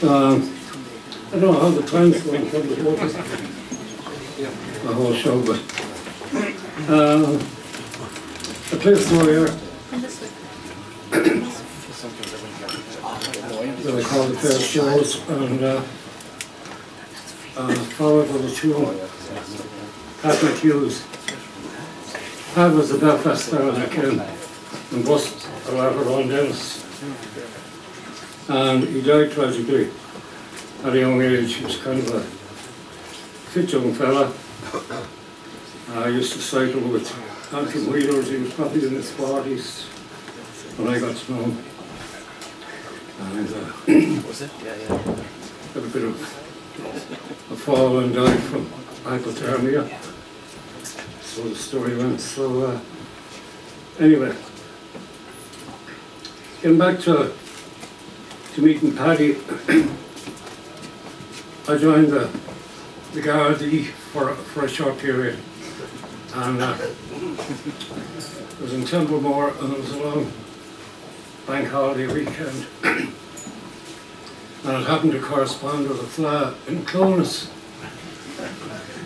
I don't know how the time's going from the whole show, but I play a story here that I call the Fair Shows, and followed with a tune, Pat McHughes. Pat was the Belfast star that came and bust a lot of Ron Dennis. And he died tragically at a young age. He was kind of a fit young fella. I used to cycle with Antrim Wheelers. He was probably in his 40s when I got to know him. And was it? Yeah. had a bit of a fall and died from hypothermia. So the story went. So anyway, getting back to meeting Paddy, I joined the Gardaí for a short period, and it was in Templemore, and it was a long bank holiday weekend, and it happened to correspond with a fla in Clones,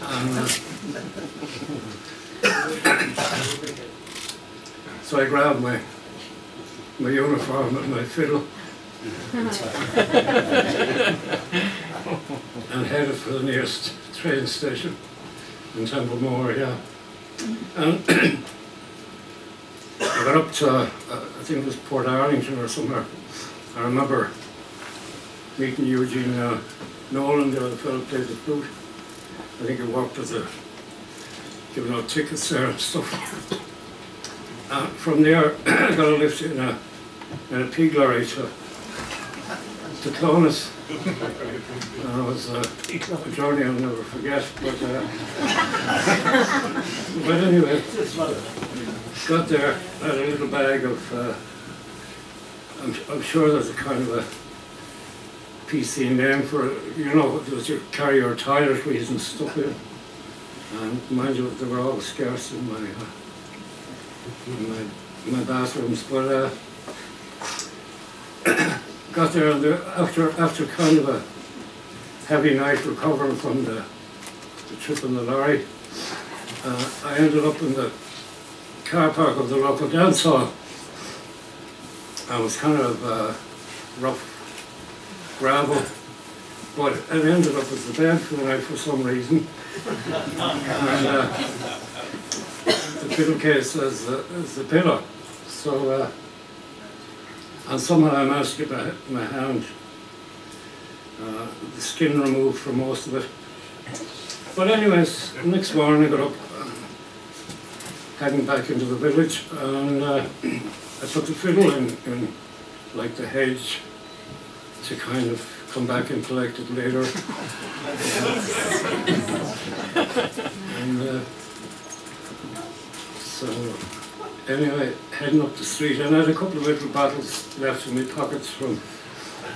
and so I grabbed my uniform and my fiddle and headed for the nearest train station in Templemore, yeah. And I got up to, I think it was Port Arlington or somewhere. I remember meeting Eugene Nolan there, the fellow who played the flute. I think he worked as a, giving out tickets there and stuff. From there, I got a lift in a pig lorry to Clones. And it was a journey I'll never forget. But anyway, got there, I had a little bag of, I'm sure there's a kind of a PC name for it, you know, those you carry your toiletries and stuff in. And mind you, they were all scarce in my bathrooms, but got there, and after kind of a heavy night recovering from the trip in the lorry, I ended up in the car park of the local dance hall. I was kind of rough gravel, but it ended up as the bed for the night for some reason. And the pillowcase as the pillow. So, and somehow I managed to get my hand, the skin removed from most of it. But anyways, next morning I got up, heading back into the village, and I took the fiddle in like the hedge to kind of come back and collect it later. And so anyway, heading up the street, and I had a couple of little bottles left in my pockets from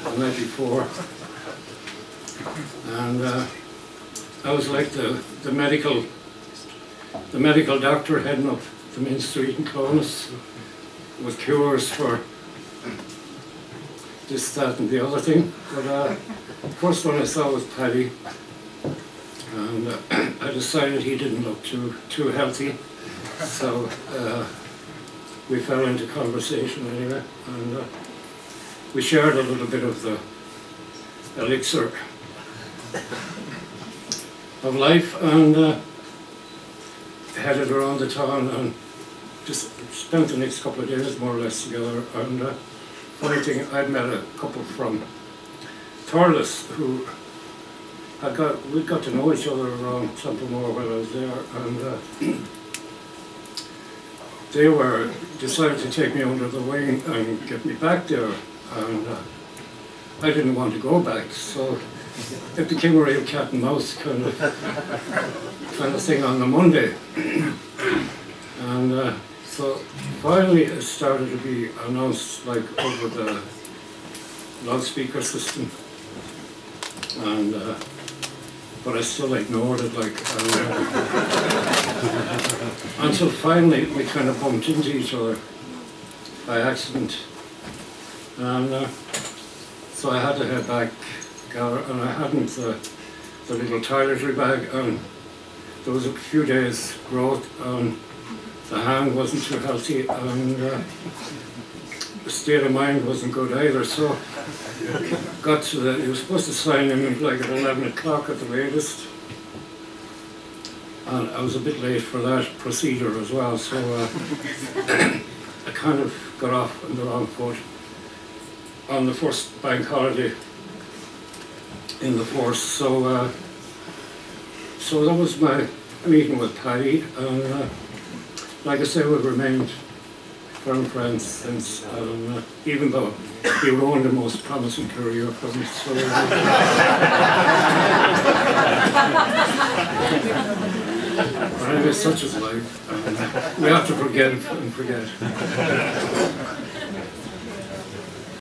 the night before. And I was like the medical doctor heading up the main street in Clones with cures for this, that and the other thing. But first one I saw was Paddy, and I decided he didn't look too healthy, so we fell into conversation anyway, and we shared a little bit of the elixir of life, and headed around the town and just spent the next couple of days more or less together. And funny thing, I'd met a couple from Thurles who we got to know each other around Templemore while I was there, and they were decided to take me under the wing and get me back there, and I didn't want to go back, so it became a real cat and mouse kind of thing on the Monday. And so finally it started to be announced like over the loudspeaker system, and but I still ignored it, like until finally we kind of bumped into each other by accident, and so I had to head back together, and I hadn't the little toiletry bag, and there was a few days growth, and the hand wasn't too healthy, and the state of mind wasn't good either, so got to you were supposed to sign in like at 11 o'clock at the latest, and I was a bit late for that procedure as well, so I kind of got off on the wrong foot on the first bank holiday in the force, so so that was my meeting with Paddy, and like I say, we've remained firm friends since, even though he ruined the most promising career for me. So, anyway, such is life. We have to forget and forget.